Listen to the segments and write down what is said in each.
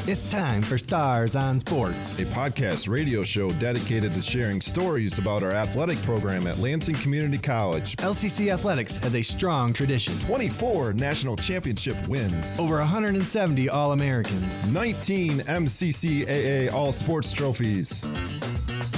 It's time for Stars on Sports, a podcast radio show dedicated to sharing stories about our athletic program at Lansing Community College. LCC Athletics has a strong tradition. 24 national championship wins. Over 170 All-Americans. 19 MCCAA All-Sports trophies.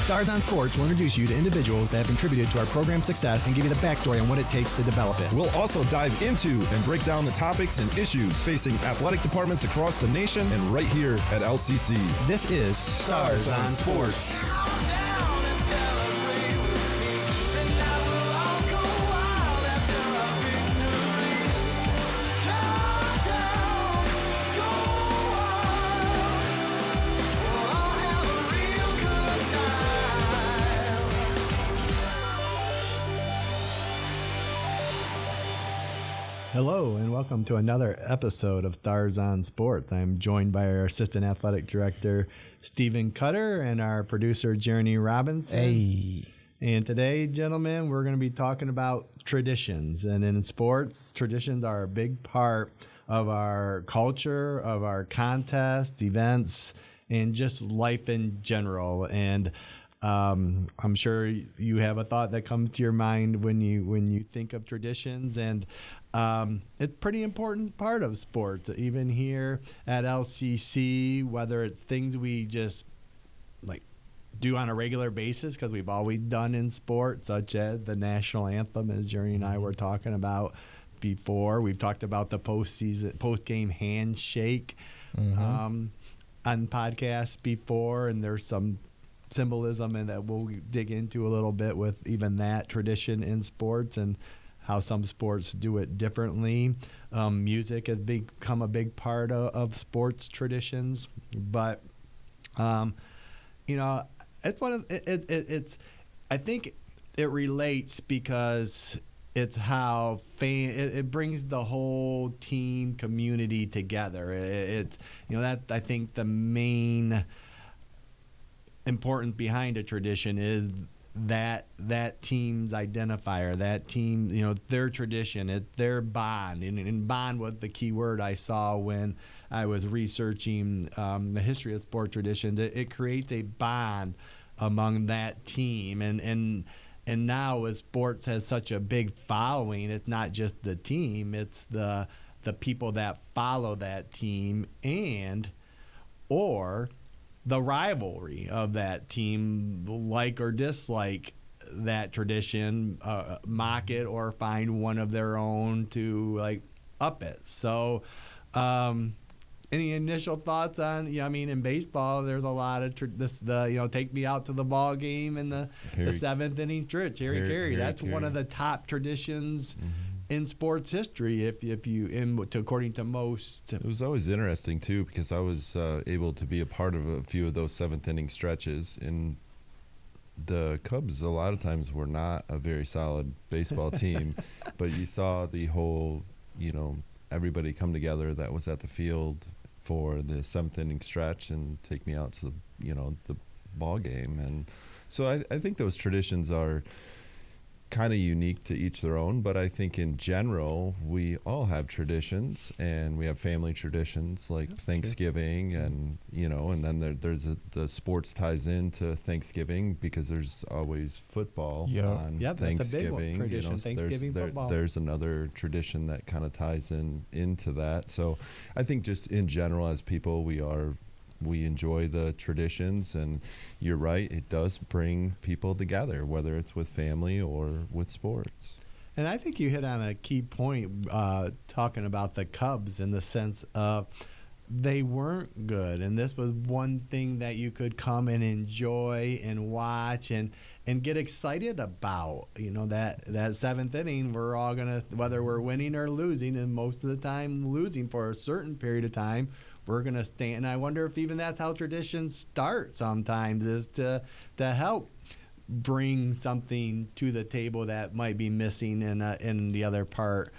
Stars on Sports will introduce you to individuals that have contributed to our program's success and give you the backstory on what it takes to develop it. We'll also dive into and break down the topics and issues facing athletic departments across the nation and right here at LCC. This is Stars on Sports. Hello and welcome to another episode of Stars on Sports. I'm joined by our Assistant Athletic Director, Stephen Cutter, and our producer, Jeremy Robinson. Hey. And today, gentlemen, we're going to be talking about traditions. And in sports, traditions are a big part of our culture, of our contests, events, and just life in general. And I'm sure you have a thought that comes to your mind when you think of traditions, and it's a pretty important part of sports. Even here at LCC, whether it's things we just like do on a regular basis because we've always done in sport, such as the national anthem, as Jerry and I were talking about before. We've talked about the post-game handshake on podcasts before, and there's some symbolism and that we'll dig into a little bit with even that tradition in sports and how some sports do it differently. Music has become a big part of sports traditions, but it's one of it's I think it relates because it's how it brings the whole team community together. It's that I think the main important behind a tradition is that team's identifier, that team, their tradition, it's their bond. And bond was the key word I saw when I was researching the history of sport traditions. It creates a bond among that team. And now as sports has such a big following, it's not just the team, it's the people that follow that team or the rivalry of that team, like or dislike that tradition, mock it or find one of their own to up it. So any initial thoughts on, in baseball, there's a lot of take me out to the ball game in the seventh inning stretch. Harry Carey. That's one of the top traditions in sports history, according to most. It was always interesting too because I was able to be a part of a few of those seventh inning stretches, and the Cubs a lot of times were not a very solid baseball team, but you saw the whole, everybody come together that was at the field for the seventh inning stretch and take me out to the ball game. And so I think those traditions are kind of unique to each their own, but I think in general we all have traditions, and we have family traditions like Thanksgiving, and and then the sports ties into Thanksgiving because there's always football on Thanksgiving. That's a big one, tradition. Thanksgiving football. There's another tradition that kind of ties into that. So I think just in general as people we enjoy the traditions, and you're right, it does bring people together, whether it's with family or with sports. And I think you hit on a key point talking about the Cubs in the sense of they weren't good, and this was one thing that you could come and enjoy and watch and get excited about. That seventh inning, we're all gonna, whether we're winning or losing, and most of the time losing for a certain period of time, we're going to stand. And I wonder if even that's how traditions start sometimes, is to help bring something to the table that might be missing in the other part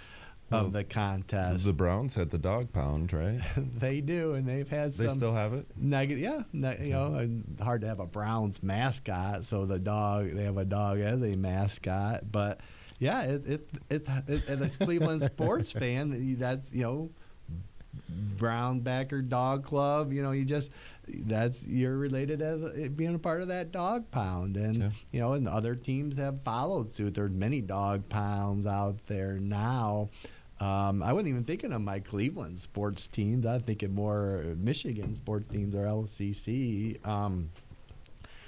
of the contest. The Browns had the dog pound, right? They do, and they've had some. They still have it? Hard to have a Browns mascot, so they have a dog as a mascot. But, yeah, as a Cleveland sports fan, that's, Brown Backer Dog Club. You know, you're related as being a part of that dog pound, and you know, and other teams have followed suit. There's many dog pounds out there now. I wasn't even thinking of my Cleveland sports teams. I was thinking more Michigan sports teams or LCC.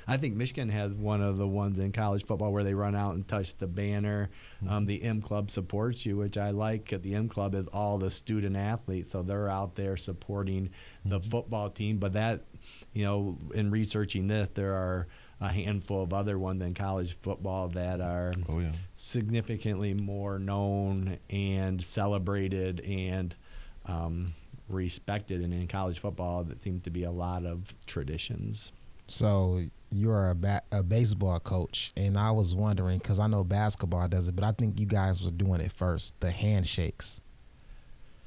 I think Michigan has one of the ones in college football where they run out and touch the banner. The M Club supports you, which I like. The M Club is all the student athletes, so they're out there supporting the football team. But that, you know, in researching this, there are a handful of other ones in college football that are significantly more known and celebrated and respected. And in college football, there seems to be a lot of traditions. So you're a baseball coach, and I was wondering, because I know basketball does it, but I think you guys were doing it first, the handshakes,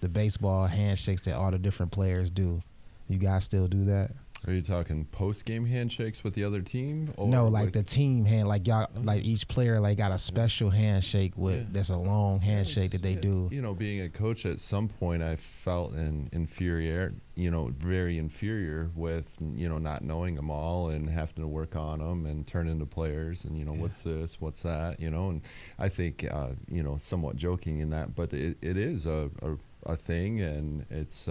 the baseball handshakes that all the different players do. You guys still do that? Are you talking post-game handshakes with the other team? Or no, like the team hand, like y'all, like each player like got a special handshake that's a long handshake that they do. You know, being a coach at some point, I felt very inferior with, you know, not knowing them all and having to work on them and turn into players and, you know, what's this, what's that, you know. And I think, you know, somewhat joking in that, but it is a thing, and it's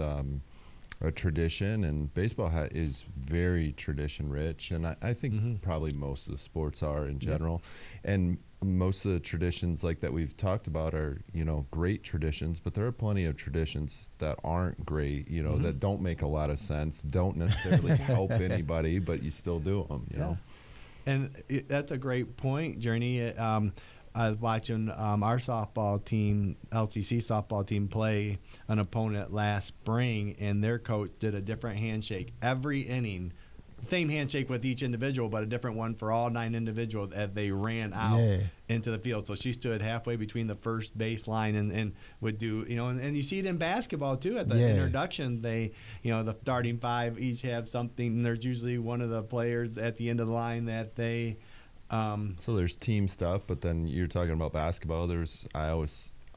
a tradition, and baseball is very tradition rich, and I think probably most of the sports are in general. And most of the traditions like that we've talked about are, you know, great traditions, but there are plenty of traditions that aren't great, you know, that don't make a lot of sense, don't necessarily help anybody, but you still do them, you know. And that's a great point, Journey. I was watching our softball team, LCC softball team, play an opponent last spring, and their coach did a different handshake every inning. Same handshake with each individual, but a different one for all 9 individuals as they ran out into the field. So she stood halfway between the first baseline and would do, you know, and you see it in basketball too. At the introduction, they, you know, the starting 5 each have something, and there's usually one of the players at the end of the line that they. So there's team stuff, but then you're talking about basketball.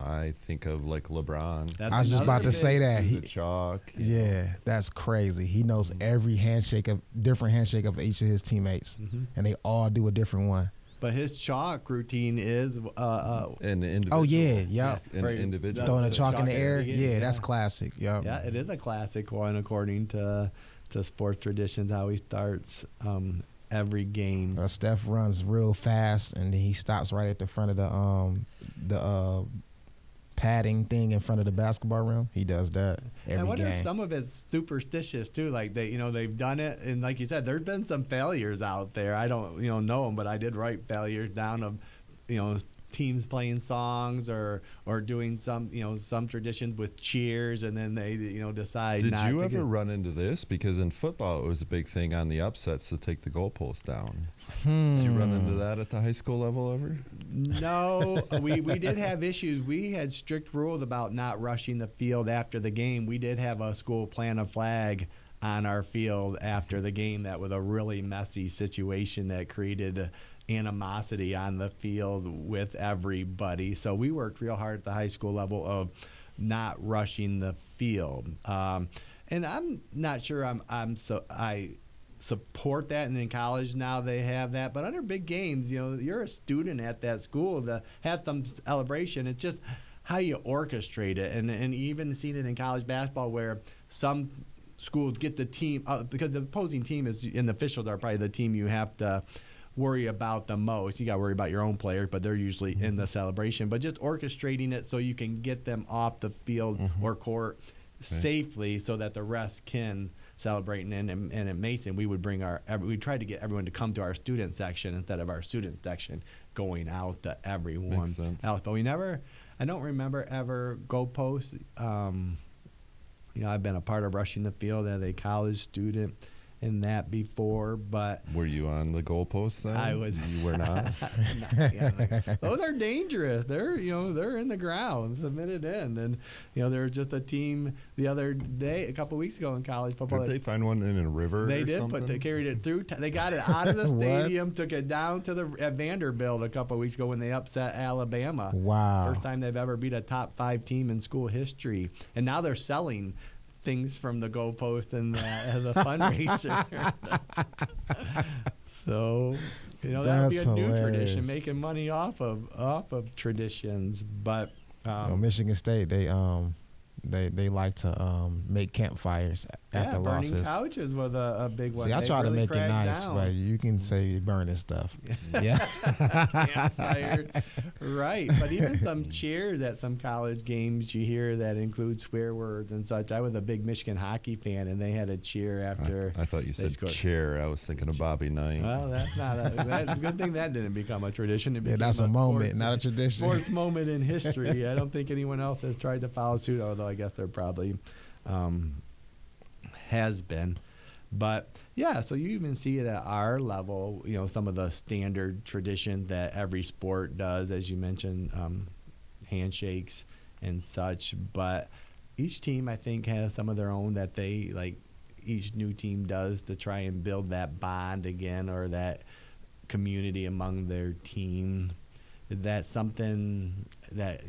I think of like LeBron. I was just about to say that. He's a chalk. Yeah, that's crazy. He knows every different handshake of each of his teammates, and they all do a different one. But his chalk routine is an individual. Oh yeah, an individual throwing a chalk in the air. Yeah, that's classic. Yeah, it is a classic one according to sports traditions. How he starts every game. Steph runs real fast, and then he stops right at the front of the padding thing in front of the basketball rim. He does that every game. I wonder if some of it's superstitious too. Like they've done it, and like you said, there's been some failures out there. I don't know them, but I did write failures down of teams playing songs or doing some traditions with cheers, and then they decide. Did you ever run into this? Because in football, it was a big thing on the upsets to take the goalpost down. Did you run into that at the high school level ever? No, we did have issues. We had strict rules about not rushing the field after the game. We did have a school plant a flag on our field after the game. That was a really messy situation that created animosity on the field with everybody. So we worked real hard at the high school level of not rushing the field. And I'm not sure I support that, and in college now they have that. But under big games, you're a student at that school to have some celebration. It's just how you orchestrate it, and even seen it in college basketball where some schools get the team because the opposing team is, and the officials are probably the team you have to worry about the most. You got to worry about your own players, but they're usually in the celebration. But just orchestrating it so you can get them off the field or court safely so that the rest can celebrate. And at Mason, we tried to get everyone to come to our student section instead of our student section going out to everyone else. But I don't remember ever goalposts. I've been a part of rushing the field as a college student in that before, but were you on the goalpost then? I was. You were not. Those are dangerous. They're in the ground, submitted in, and there was just a team the other day, a couple weeks ago in college football. Did they find one in a river? They did, something? but they carried it through. They got it out of the stadium, took it down to at Vanderbilt a couple weeks ago when they upset Alabama. Wow! First time they've ever beat a top 5 team in school history, and now they're selling things from the goalpost and as a fundraiser. So, that would be a That's new hilarious. tradition, making money off of traditions. But Michigan State, they like to make campfires after burning losses. couches was a big one. See, I They try to really make it cracked nice, down. but you can say you're burning stuff. Yeah. Campfire. Right. But even some cheers at some college games you hear that include swear words and such. I was a big Michigan hockey fan, and they had a cheer after. I thought you they said scored. chair. I was thinking of Bobby Knight. Well, that's not a good thing that didn't become a tradition. It Yeah, became that's a moment, sports- not a tradition. Sports moment in history. I don't think anyone else has tried to follow suit, although I guess there probably has been. But yeah, so you even see it at our level, some of the standard traditions that every sport does, as you mentioned, handshakes and such. But each team, I think, has some of their own that they like. Each new team does to try and build that bond again, or that community among their team. Is that something that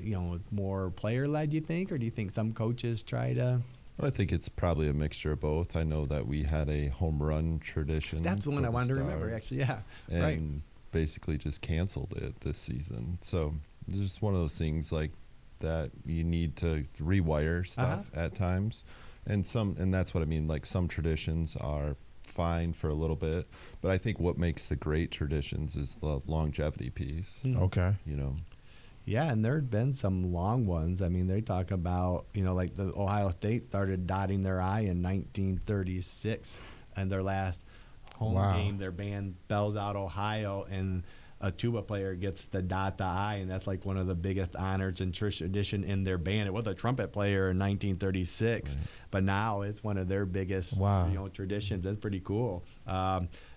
more player led, you think, or do you think some coaches try to? Well, I think it's probably a mixture of both. I know that we had a home run tradition. That's the one for I wanted to remember, Stars, actually. Yeah, and right. basically just canceled it this season. So it's just one of those things like that you need to rewire stuff at times, and that's what I mean. Like some traditions are fine for a little bit, but I think what makes the great traditions is the longevity piece. Okay. Yeah, and there had been some long ones. I mean, they talk about, like the Ohio State started dotting their I in 1936, and their last home game, their band bells out Ohio, and a tuba player gets the dot the I, and that's like one of the biggest honors and tradition in their band. It was a trumpet player in 1936, but now it's one of their biggest traditions. That's pretty cool.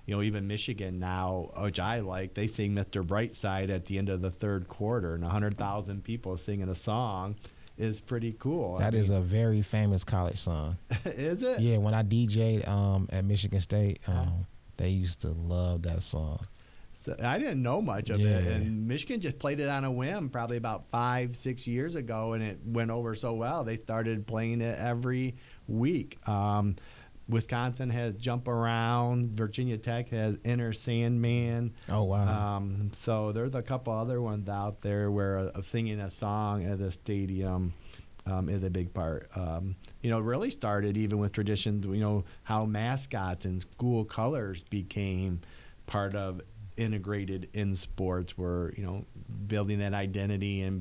Even Michigan now, which I like, they sing Mr. Brightside at the end of the third quarter, and 100,000 people singing a song is pretty cool. That is a very famous college song. Is it? Yeah, when I DJ'd at Michigan State, they used to love that song. So I didn't know much of it, and Michigan just played it on a whim probably about 5-6 years ago, and it went over so well they started playing it every week. Wisconsin has Jump Around. Virginia Tech has Enter Sandman. Oh, wow. So there's a couple other ones out there where singing a song at the stadium is a big part. It really started even with traditions, how mascots and school colors became part of integrated in sports, were, building that identity and,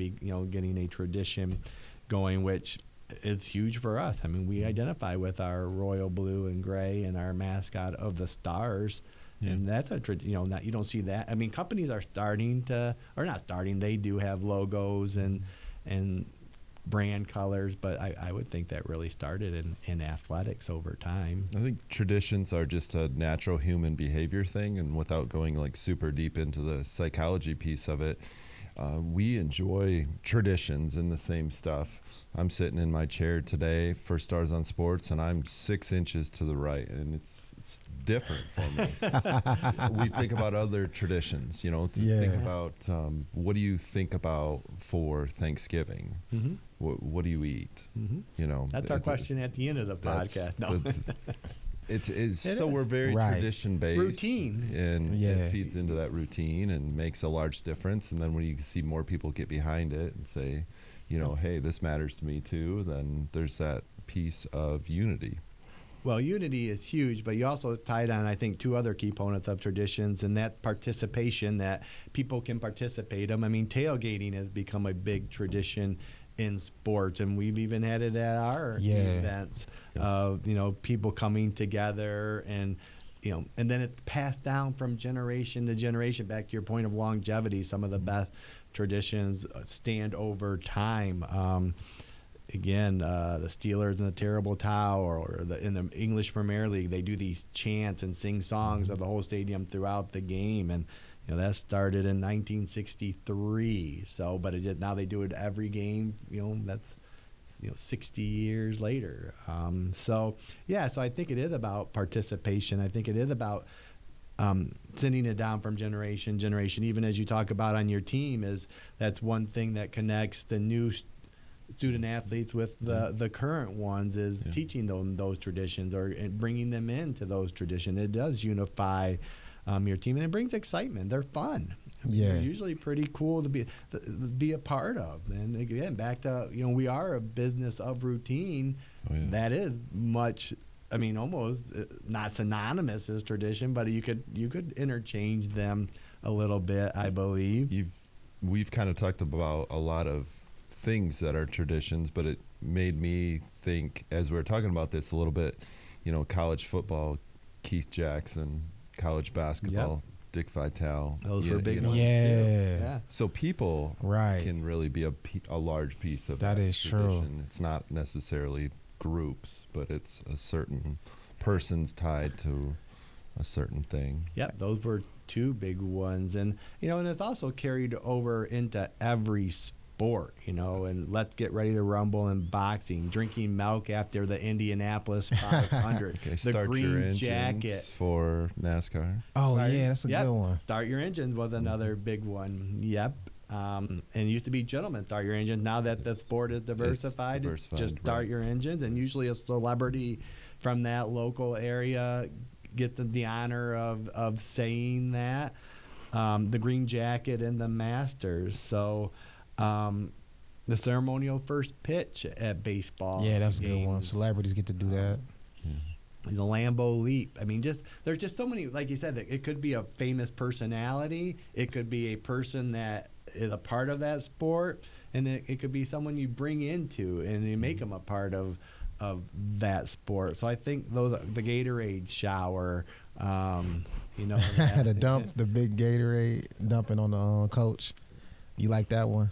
getting a tradition going, which it's huge for us. I mean, we identify with our royal blue and gray and our mascot of the Stars, and that's not, you don't see that. I mean, companies are starting to, or not starting. They do have logos and brand colors, but I would think that really started in athletics over time. I think traditions are just a natural human behavior thing, and without going like super deep into the psychology piece of it, we enjoy traditions and the same stuff. I'm sitting in my chair today for Stars on Sports, and I'm 6 inches to the right, and it's different for me. We think about other traditions, think about what do you think about for Thanksgiving? Mm-hmm. What do you eat? Mm-hmm. That's our question at the end of the podcast. No. So we're very tradition based, routine, and it feeds into that routine and makes a large difference. And then when you see more people get behind it and say, hey, this matters to me too, then there's that piece of unity. Well, unity is huge, but you also tied on, I think, two other key components of traditions, and that participation, that people can participate them. I mean, tailgating has become a big tradition in sports, and we've even had it at our events of people coming together, and and then it's passed down from generation to generation. Back to your point of longevity, some of the best traditions stand over time. Again, the Steelers and the Terrible Towel, or in the English Premier League, they do these chants and sing songs of the whole stadium throughout the game, and that started in 1963. So, but now they do it every game. That's 60 years later. So I think it is about participation. I think it is about sending it down from generation to generation. Even as you talk about on your team, that's one thing that connects the new student athletes with the current ones is teaching them those traditions or bringing them into those traditions. It does unify your team, and it brings excitement. They're fun. They're usually pretty cool to be a part of. And again, back to, we are a business of routine. That is much, almost not synonymous as tradition, but you could interchange them a little bit, I believe. We've kind of talked about a lot of things that are traditions, but it made me think, as we were talking about this a little bit, college football, Keith Jackson, college basketball, Dick Vitale. Those were big ones. Yeah. So people can really be a large piece of that is tradition. true. It's not necessarily groups, but it's a certain person's tied to a certain thing. Yep, those were two big ones. And, and it's also carried over into every sport, and let's get ready to rumble in boxing, drinking milk after the Indianapolis 500, Okay, the start your green engines jacket. For NASCAR. Oh, Right? yeah, that's a good one. Start your engines was another big one. Yep. And it used to be gentlemen start your engines. Now that the sport is diversified, just start your engines. And usually a celebrity from that local area gets the honor of saying that. The green jacket and the Masters. So the ceremonial first pitch at baseball. Yeah, that's games. a good one. Celebrities get to do that. The Lambeau Leap. There's just so many, like you said, that it could be a famous personality. It could be a person that is a part of that sport, and it could be someone you bring into and you make them a part of that sport. So I think the Gatorade shower, The dump, the big Gatorade dumping on the coach. You like that one?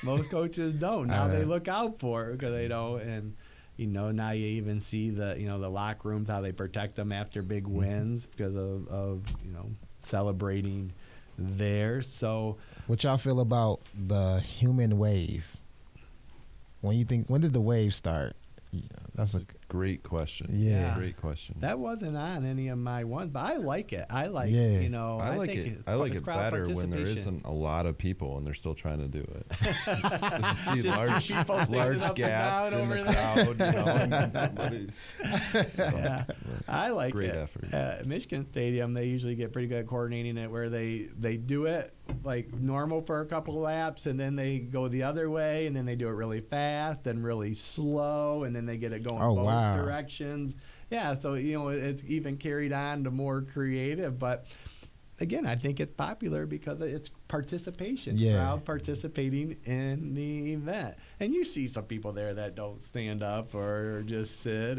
Most coaches don't. Now they look out for it because they don't. And now you even see the locker rooms, how they protect them after big wins because of celebrating there. So what y'all feel about the human wave? When did the wave start? Yeah, that's a great question. Yeah. Great question. That wasn't on any of my ones, but I like it. I like I like it better when there isn't a lot of people and they're still trying to do it. So you see large gaps in the crowd, and somebody's. I like great it. effort. At Michigan Stadium, they usually get pretty good at coordinating it, where they do it like normal for a couple of laps, and then they go the other way, and then they do it really fast and really slow, and then they get it going both directions. Yeah, so it's even carried on to more creative, but again, I think it's popular because it's participation. Crowd participating in the event. And you see some people there that don't stand up or just sit.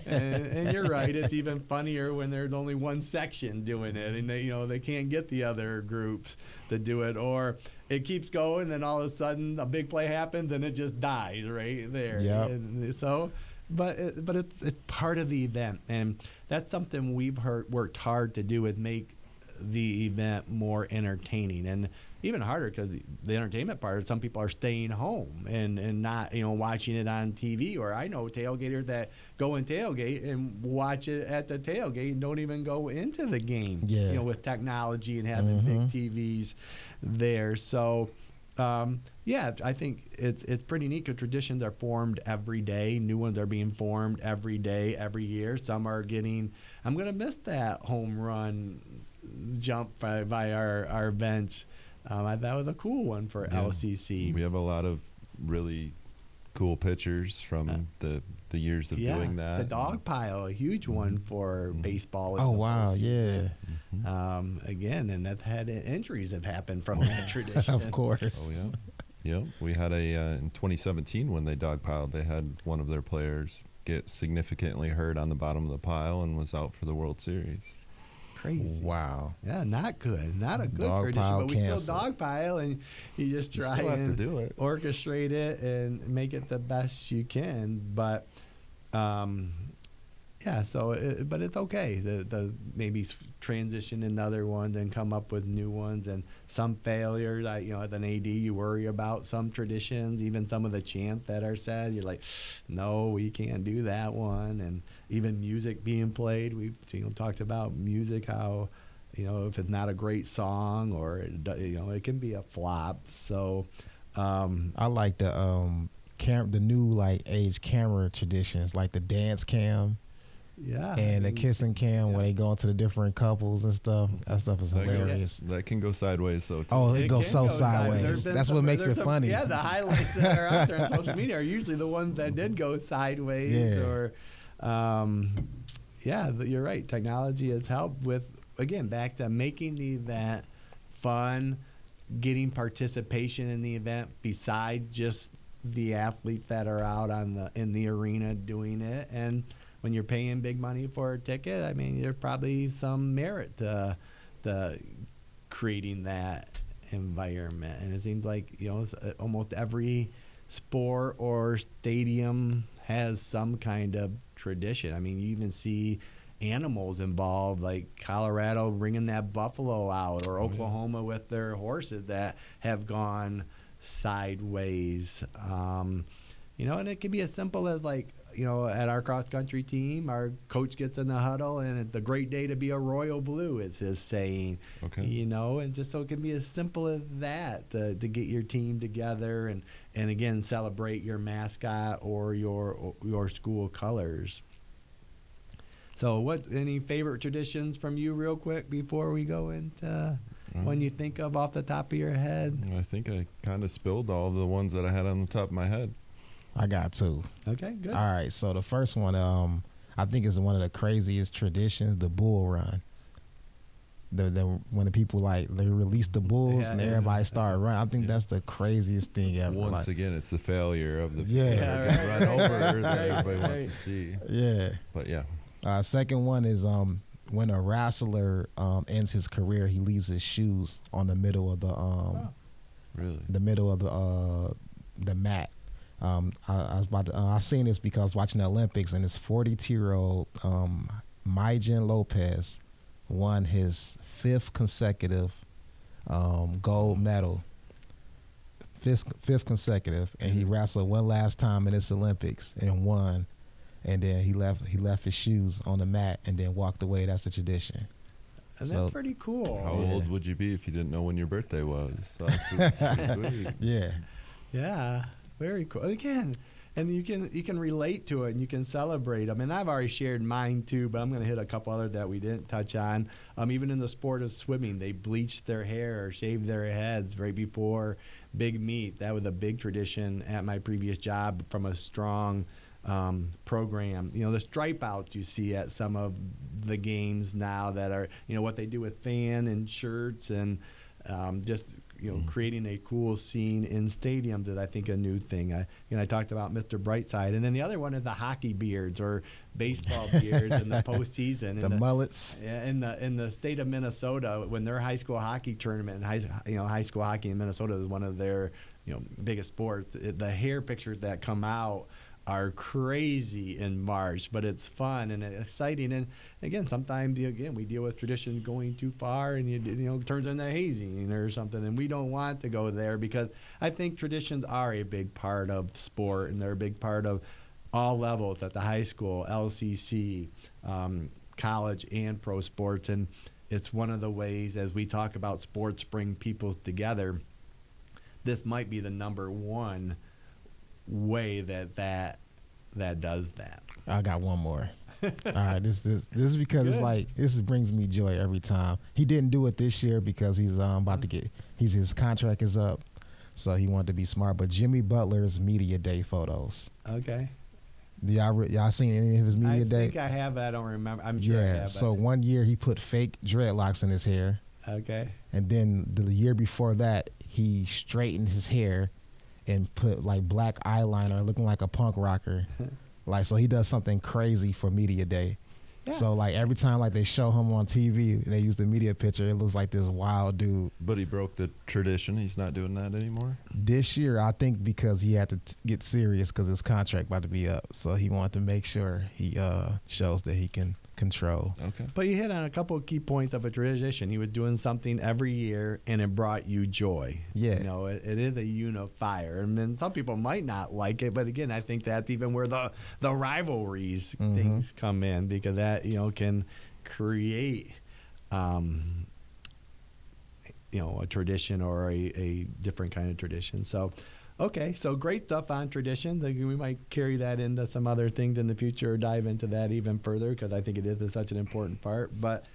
And you're right, it's even funnier when there's only one section doing it and they can't get the other groups to do it, or it keeps going and all of a sudden a big play happens and it just dies right there. Yep. And so but it's part of the event, and that's something we've worked hard to do, is make the event more entertaining, and even harder because the entertainment part, some people are staying home and not watching it on TV. Or I know tailgaters that go and tailgate and watch it at the tailgate and don't even go into the game. With technology and having big TVs there. So I think it's pretty neat because traditions are formed every day. New ones are being formed every day, every year. Some are getting, I'm going to miss that home run jump by our bench. That was a cool one for LCC. We have a lot of really cool pictures from the years of doing that. The dog pile, a huge one for baseball. Oh, wow, yeah. Again, and that's had injuries have happened from that tradition. Of course. Oh, yeah. Yeah, we had in 2017 when they dogpiled, they had one of their players get significantly hurt on the bottom of the pile and was out for the World Series. Crazy. Wow. Yeah, not good. Not a good Dog tradition, but we canceled. still dogpile, and you just try still have and to do it. orchestrate it and make it the best you can. But but it's okay. The maybe transition in other ones and come up with new ones, and some failures. As an AD, you worry about some traditions, even some of the chants that are said. You're like, no, we can't do that one. And even music being played, we've talked about music, how if it's not a great song or it can be a flop. So I like the new like age camera traditions, like the dance cam Yeah. and the kissing cam where they go into the different couples and stuff. That stuff is hilarious. That can go sideways. So too. Oh, it goes can so go sideways. That's what makes it funny. Yeah, the highlights that are out there on social media are usually the ones that did go sideways. Yeah. Or, you're right. Technology has helped with, again, back to making the event fun, getting participation in the event beside just the athletes that are out in the arena doing it. And when you're paying big money for a ticket, I mean, there's probably some merit to creating that environment. And it seems like, almost every sport or stadium has some kind of tradition. I mean, you even see animals involved, like Colorado bringing that buffalo out, or Oklahoma with their horses that have gone sideways. And it can be as simple as at our cross country team, our coach gets in the huddle and it's a great day to be a royal blue, is his saying. Okay. And just so it can be as simple as that to get your team together and again celebrate your mascot or your school colors. So any favorite traditions from you real quick before we go into one you think of off the top of your head? I think I kind of spilled all of the ones that I had on the top of my head. I got two. Okay, good. All right, so the first one, I think is one of the craziest traditions, the bull run. When the people they release the bulls and everybody start running. I think that's the craziest thing ever. Once again, it's the failure of the right. run over that everybody wants to see. Yeah. But yeah. Second one is when a wrestler ends his career, he leaves his shoes on the middle of the middle of the mat. I seen this because I was watching the Olympics, and this 42-year-old Maijin Lopez won his fifth consecutive gold medal. Fifth consecutive, and he wrestled one last time in this Olympics and won. And then he left his shoes on the mat and then walked away. That's the tradition. And that's pretty cool. How old would you be if you didn't know when your birthday was? That's pretty sweet. Yeah. Yeah. Very cool. Again, and you can relate to it and you can celebrate them. And I've already shared mine too, but I'm going to hit a couple other that we didn't touch on. Even in the sport of swimming, they bleached their hair or shaved their heads right before big meet. That was a big tradition at my previous job from a strong program. The stripe outs you see at some of the games now that are, what they do with fan and shirts and just creating a cool scene in stadiums is, I think, a new thing. I talked about Mr. Brightside, and then the other one is the hockey beards or baseball beards in the postseason. The mullets. Yeah, in the state of Minnesota, when their high school hockey tournament, and high school hockey in Minnesota is one of their biggest sports. The hair pictures that come out are crazy in March, but it's fun and exciting. And again, sometimes we deal with tradition going too far, and it turns into hazing or something, and we don't want to go there because I think traditions are a big part of sport, and they're a big part of all levels at the high school, LCC, college, and pro sports. And it's one of the ways, as we talk about sports bring people together, this might be the number one way that does that. I got one more. All right, this is because good. This brings me joy every time. He didn't do it this year because he's about to get his contract is up, so he wanted to be smart. But Jimmy Butler's media day photos. Okay. Y'all seen any of his media day? I think I have. I don't remember. I'm sure I have. So one year he put fake dreadlocks in his hair. Okay. And then the year before that, he straightened his hair and put black eyeliner, looking like a punk rocker. So he does something crazy for media day. Yeah. So every time they show him on TV and they use the media picture, it looks like this wild dude. But he broke the tradition. He's not doing that anymore. This year, I think because he had to get serious because his contract about to be up, so he wanted to make sure he shows that he can control. Okay. But you hit on a couple of key points of a tradition. He was doing something every year, and it brought you joy. Yeah. It is a unifier. And then some people might not like it, but again, I think that's even where the rivalries things come in, because that, can create a tradition or a different kind of tradition. So, okay, so great stuff on tradition. We might carry that into some other things in the future or dive into that even further because I think it is such an important part. But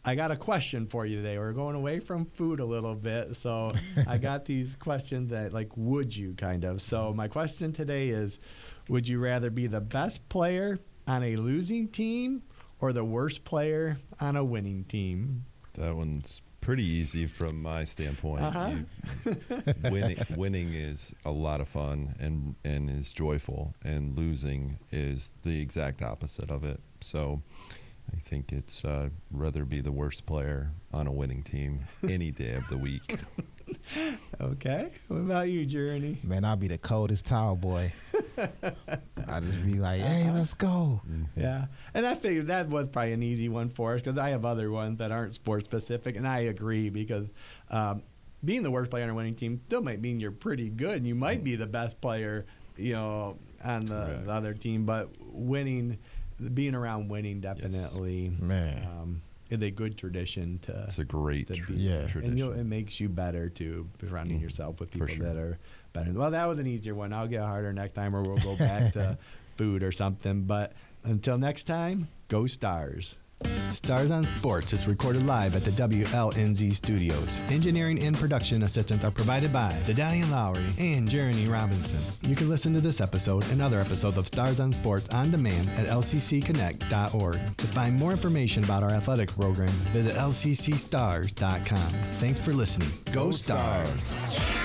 I got a question for you today. We're going away from food a little bit, so I got these questions that, like, would you kind of. So my question today is, would you rather be the best player on a losing team or the worst player on a winning team? That one's pretty easy from my standpoint. Winning is a lot of fun and is joyful, and losing is the exact opposite of it. So I think it's rather be the worst player on a winning team any day of the week. Okay. What about you, Journey? Man, I'll be the coldest towel boy. I just be like, hey, let's go. Yeah. And I figured that was probably an easy one for us because I have other ones that aren't sports specific, and I agree because being the worst player on a winning team still might mean you're pretty good and you might be the best player, on the other team, but being around winning definitely is a good tradition to. It's a great tradition. And it makes you better too, surrounding yourself with people that are better. Well, that was an easier one. I'll get harder next time, or we'll go back to food or something. But until next time, go Stars. Stars on Sports is recorded live at the WLNZ studios. Engineering and production assistance are provided by Dedalian Lowry and Jeremy Robinson. You can listen to this episode and other episodes of Stars on Sports on demand at lccconnect.org. To find more information about our athletic program, visit lccstars.com. Thanks for listening. Go Stars!